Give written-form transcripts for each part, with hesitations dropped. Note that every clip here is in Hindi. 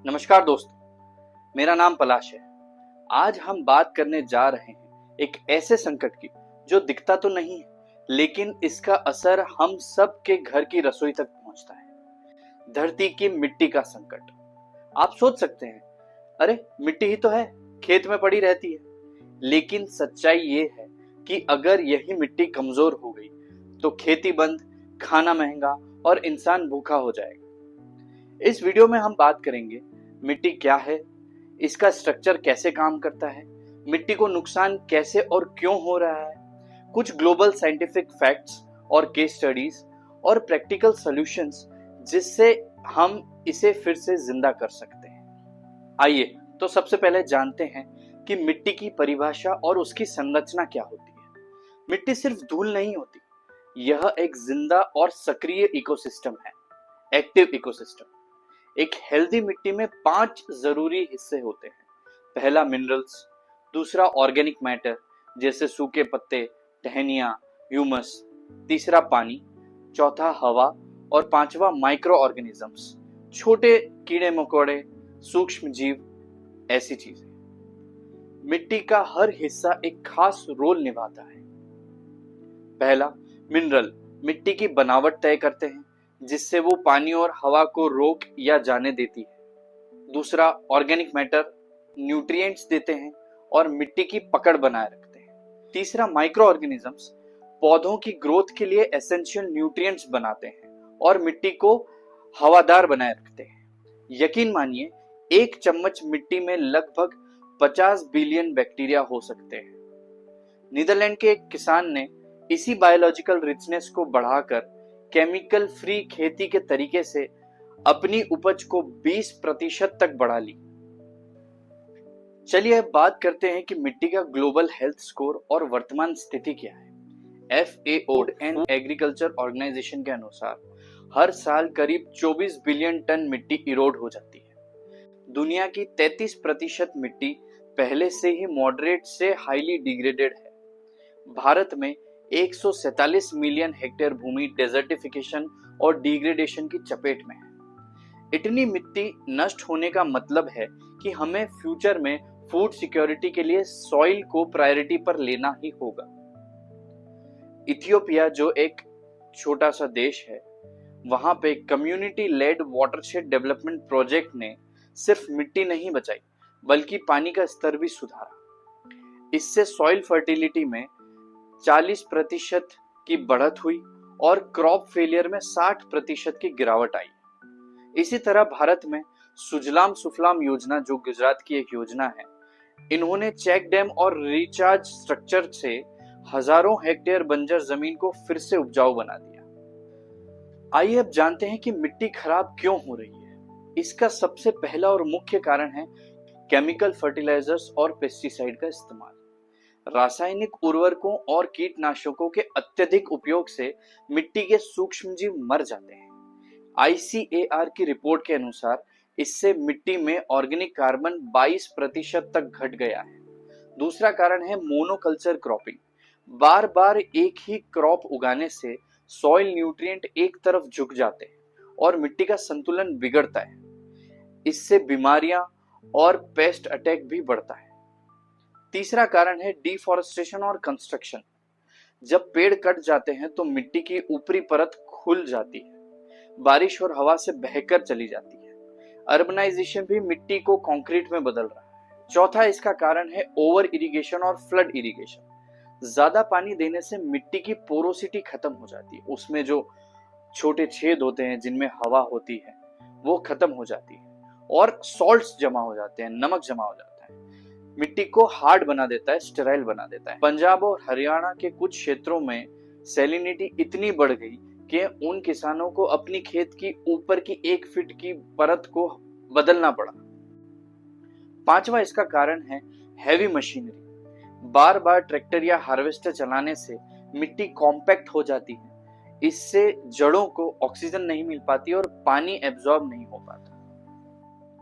नमस्कार दोस्तों, मेरा नाम पलाश है। आज हम बात करने जा रहे हैं एक ऐसे संकट की जो दिखता तो नहीं है, लेकिन इसका असर हम सब के घर की रसोई तक पहुंचता है। धरती की मिट्टी का संकट। आप सोच सकते हैं, अरे मिट्टी ही तो है, खेत में पड़ी रहती है। लेकिन सच्चाई ये है कि अगर यही मिट्टी कमजोर हो गई तो खेती बंद, खाना महंगा और इंसान भूखा हो जाएगा। इस वीडियो में हम बात करेंगे मिट्टी क्या है, इसका स्ट्रक्चर कैसे काम करता है, मिट्टी को नुकसान कैसे और क्यों हो रहा है, कुछ ग्लोबल साइंटिफिक फैक्ट्स और केस स्टडीज और प्रैक्टिकल सॉल्यूशंस जिससे हम इसे फिर से जिंदा कर सकते हैं। आइए तो सबसे पहले जानते हैं कि मिट्टी की परिभाषा और उसकी संरचना क्या होती है। मिट्टी सिर्फ धूल नहीं होती, यह एक जिंदा और सक्रिय इकोसिस्टम है, एक्टिव इकोसिस्टम। एक हेल्दी मिट्टी में 5 जरूरी हिस्से होते हैं। पहला मिनरल्स, दूसरा ऑर्गेनिक मैटर जैसे सूखे पत्ते, टहनियां, ह्यूमस, तीसरा पानी, चौथा हवा और पांचवा माइक्रो ऑर्गेनिजम्स, छोटे कीड़े मकोड़े, सूक्ष्म जीव, ऐसी चीजें। मिट्टी का हर हिस्सा एक खास रोल निभाता है। पहला, मिनरल मिट्टी की बनावट तय करते हैं, जिससे वो पानी और हवा को रोक या जाने देती है। दूसरा, ऑर्गेनिक मैटर न्यूट्रिएंट्स देते हैं और मिट्टी की पकड़ बनाए रखते हैं। तीसरा, माइक्रो ऑर्गेनिजम्स पौधों की ग्रोथ के लिए एसेंशियल न्यूट्रिएंट्स बनाते हैं और मिट्टी को हवादार बनाए रखते हैं। यकीन मानिए, एक चम्मच मिट्टी में लगभग 50 बिलियन बैक्टीरिया हो सकते हैं। नीदरलैंड के एक किसान ने इसी बायोलॉजिकल रिचनेस को बढ़ाकर केमिकल फ्री खेती के तरीके से अपनी उपज को 20% तक बढ़ा ली। चलिए अब बात करते हैं कि मिट्टी का ग्लोबल हेल्थ स्कोर और वर्तमान स्थिति क्या है। FAO एंड एग्रीकल्चर ऑर्गेनाइजेशन के अनुसार हर साल करीब 24 बिलियन टन मिट्टी इरोड हो जाती है। दुनिया की 33% मिट्टी पहले से ही मॉडरेट से हाईली डिग्रेडेड है। भारत में 147 मिलियन हेक्टेयर भूमि डेजर्टिफिकेशन और डिग्रेडेशन की चपेट में है। इतनी मिट्टी नष्ट होने का मतलब है कि हमें फ्यूचर में फूड सिक्योरिटी के लिए सॉइल को प्रायोरिटी पर लेना ही होगा। इथियोपिया जो एक छोटा सा देश है, वहां पे community lead watershed development project ने सिर्फ मिट्टी नहीं बचाई, बल्कि पानी का स्तर भी सुधारा। इससे सॉइल फर्टिलिटी में 40% की बढ़त हुई और क्रॉप फेलियर में 60% की गिरावट आई। इसी तरह भारत में सुजलाम सुफलाम योजना, जो गुजरात की एक योजना है, इन्होंने चेक डैम और रिचार्ज स्ट्रक्चर से हजारों हेक्टेयर बंजर जमीन को फिर से उपजाऊ बना दिया। आइए अब जानते हैं कि मिट्टी खराब क्यों हो रही है। इसका सबसे पहला और मुख्य कारण है केमिकल फर्टिलाइजर्स और पेस्टिसाइड का इस्तेमाल। रासायनिक उर्वरकों और कीटनाशकों के अत्यधिक उपयोग से मिट्टी के सूक्ष्म जीव मर जाते हैं। ICAR की रिपोर्ट के अनुसार इससे मिट्टी में ऑर्गेनिक कार्बन 22% तक घट गया है। दूसरा कारण है मोनोकल्चर क्रॉपिंग। बार बार एक ही क्रॉप उगाने से सॉइल न्यूट्रिएंट एक तरफ झुक जाते हैं और मिट्टी का संतुलन बिगड़ता है। इससे बीमारियां और पेस्ट अटैक भी बढ़ता है। तीसरा कारण है डिफॉरेस्टेशन और कंस्ट्रक्शन। जब पेड़ कट जाते हैं तो मिट्टी की ऊपरी परत खुल जाती है, बारिश और हवा से बहकर चली जाती है। अर्बनाइजेशन भी मिट्टी को कंक्रीट में बदल रहा है। चौथा इसका कारण है ओवर इरिगेशन और फ्लड इरिगेशन। ज्यादा पानी देने से मिट्टी की पोरोसिटी खत्म हो जाती है, उसमें जो छोटे छेद होते हैं जिनमें हवा होती है वो खत्म हो जाती है और सॉल्ट्स जमा हो जाते हैं, नमक जमा हो जाता है। मिट्टी को हार्ड बना देता है, स्टेराइल बना देता है। पंजाब और हरियाणा के कुछ क्षेत्रों में सैलिनिटी इतनी बढ़ गई कि उन किसानों को अपनी खेत की ऊपर की 1 फीट की परत को बदलना पड़ा। पांचवा इसका कारण है हैवी मशीनरी। बार बार ट्रैक्टर या हार्वेस्टर चलाने से मिट्टी कॉम्पैक्ट हो जाती है। इससे जड़ों को ऑक्सीजन नहीं मिल पाती और पानी एब्जॉर्ब नहीं हो पाता।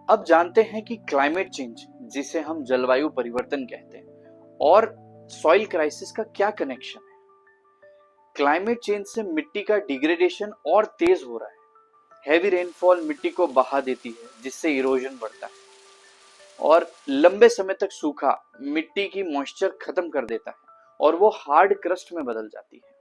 अब जानते हैं कि क्लाइमेट चेंज, जिसे हम जलवायु परिवर्तन कहते हैं, और सॉइल क्राइसिस का क्या कनेक्शन है। क्लाइमेट चेंज से मिट्टी का डिग्रेडेशन और तेज हो रहा है। हैवी रेनफॉल मिट्टी को बहा देती है जिससे इरोजन बढ़ता है और लंबे समय तक सूखा मिट्टी की मॉइस्चर खत्म कर देता है और वो हार्ड क्रस्ट में बदल जाती है।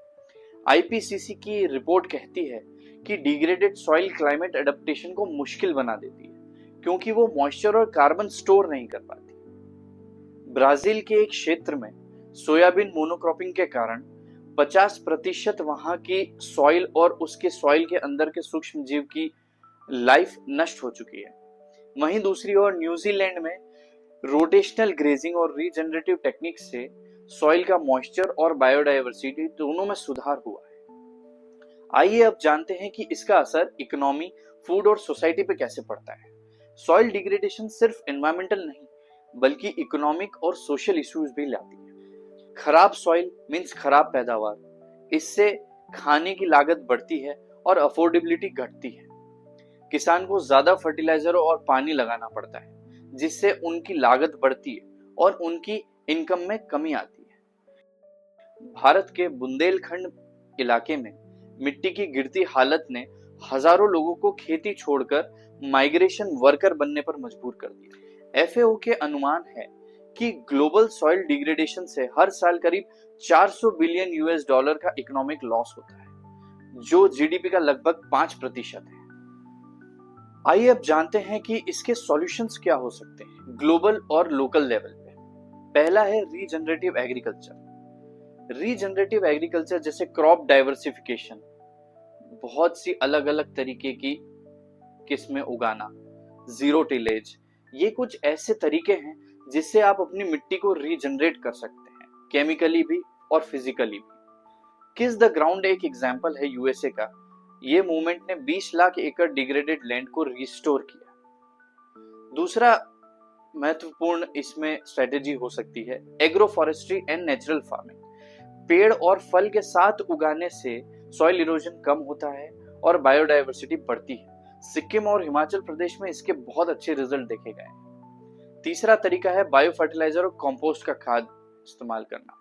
आईपीसीसी की रिपोर्ट कहती है कि डिग्रेडेड सॉइल क्लाइमेट एडेप्टेशन को मुश्किल बना देती है क्योंकि वो मॉइस्चर और कार्बन स्टोर नहीं कर पाती। ब्राजील के एक क्षेत्र में सोयाबीन मोनोक्रॉपिंग के कारण 50% वहां की सॉइल और उसके सॉइल के अंदर के सूक्ष्म जीव की लाइफ नष्ट हो चुकी है। वहीं दूसरी ओर न्यूजीलैंड में रोटेशनल ग्रेजिंग और रीजनरेटिव टेक्निक से सॉइल का मॉइस्चर और बायोडायवर्सिटी दोनों में सुधार हुआ है। आइए अब जानते हैं कि इसका असर इकोनॉमी, फूड और सोसाइटी पे कैसे पड़ता है। सॉइल डिग्रेडेशन सिर्फ एनवायरमेंटल नहीं बल्कि इकोनॉमिक और सोशल इश्यूज भी लाती है। खराब सॉइल मींस खराब पैदावार, इससे खाने की लागत बढ़ती है और अफोर्डेबिलिटी घटती है। किसान को ज्यादा फर्टिलाइजर और पानी लगाना पड़ता है जिससे उनकी लागत बढ़ती है और उनकी इनकम में कमी आती है। भारत के बुंदेलखंड इलाके में मिट्टी की गिरती हालत ने हजारों लोगों को खेती छोड़कर माइग्रेशन वर्कर बनने पर मजबूर कर दिया। एफएओ के अनुमान है कि ग्लोबल सॉइल डिग्रेडेशन से हर साल करीब 400 बिलियन यूएस डॉलर का इकोनॉमिक लॉस होता है जो जीडीपी का लगभग 5% है। आइए अब जानते हैं कि इसके सॉल्यूशंस क्या हो सकते हैं ग्लोबल और लोकल लेवल पे। पहला है रीजनरेटिव एग्रीकल्चर। रीजनरेटिव एग्रीकल्चर जैसे क्रॉप डाइवर्सिफिकेशन, बहुत सी अलग अलग तरीके की किस्में उगाना, जीरो टिलेज, ये कुछ ऐसे तरीके हैं जिससे आप अपनी मिट्टी को रीजनरेट कर सकते हैं, केमिकली भी और फिजिकली भी। किस द ग्राउंड एक एग्जांपल है यूएसए का। ये मूवमेंट ने 20 लाख एकड़ डिग्रेडेड लैंड को रिस्टोर किया। दूसरा महत्वपूर्ण इसमें स्ट्रेटेजी हो सकती है agro forestry and natural farming. पेड़ और फल के साथ उगाने से सॉइल इरोजन कम होता है और बायोडायवर्सिटी बढ़ती है। सिक्किम और हिमाचल प्रदेश में इसके बहुत अच्छे रिजल्ट देखे गए हैं। तीसरा तरीका है बायो फर्टिलाइजर और कंपोस्ट का खाद इस्तेमाल करना।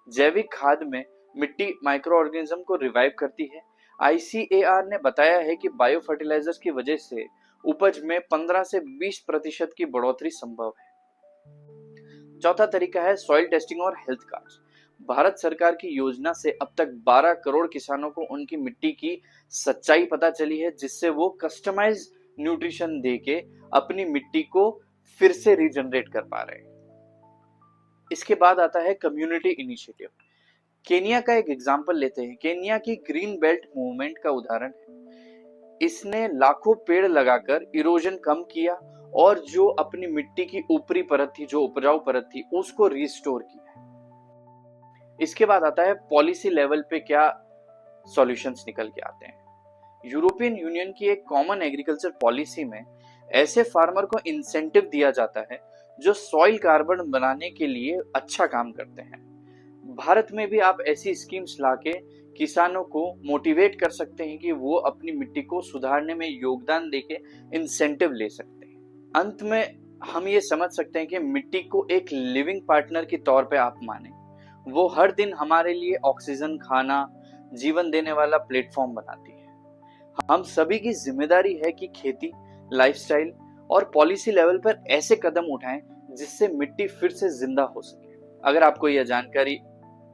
जैविक खाद में मिट्टी माइक्रो ऑर्गेनिज्म को रिवाइव करती है। आईसीएआर ने बताया है कि बायो फर्टिलाइजर्स की वजह से उपज में 15 से 20% की बढ़ोतरी संभव है। चौथा तरीका है सॉइल टेस्टिंग और हेल्थ कार्ड्स। भारत सरकार की योजना से अब तक 12 करोड़ किसानों को उनकी मिट्टी की सच्चाई पता चली है जिससे वो कस्टमाइज न्यूट्रिशन देके अपनी मिट्टी को फिर से रीजनरेट कर पा रहे हैं। इसके बाद आता है कम्युनिटी इनिशिएटिव। केनिया का एक एग्जाम्पल लेते हैं। केनिया की ग्रीन बेल्ट मूवमेंट का उदाहरण है। इसने लाखों पेड़ लगाकर इरोजन कम किया और जो अपनी मिट्टी की ऊपरी परत थी, जो उपजाऊ परत थी, उसको रिस्टोर किया। इसके बाद आता है पॉलिसी लेवल पे क्या सॉल्यूशंस निकल के आते हैं। यूरोपियन यूनियन की एक कॉमन एग्रीकल्चर पॉलिसी में ऐसे फार्मर को इंसेंटिव दिया जाता है जो सॉइल कार्बन बनाने के लिए अच्छा काम करते हैं। भारत में भी आप ऐसी स्कीम्स लाके किसानों को मोटिवेट कर सकते हैं कि वो अपनी मिट्टी को सुधारने में योगदान देके इंसेंटिव ले सकते हैं। अंत में हम ये समझ सकते हैं कि मिट्टी को एक लिविंग पार्टनर के तौर पे आप माने। वो हर दिन हमारे लिए ऑक्सीजन, खाना, जीवन देने वाला प्लेटफॉर्म बनाती है। हम सभी की जिम्मेदारी है कि खेती, लाइफस्टाइल और पॉलिसी लेवल पर ऐसे कदम उठाएं जिससे मिट्टी फिर से जिंदा हो सके। अगर आपको यह जानकारी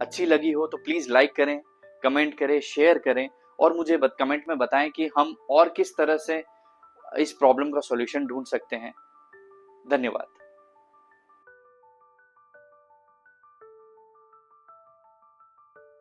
अच्छी लगी हो तो प्लीज लाइक करें, कमेंट करें, शेयर करें और मुझे कमेंट में बताएं कि हम और किस तरह से इस प्रॉब्लम का सॉल्यूशन ढूंढ सकते हैं। धन्यवाद।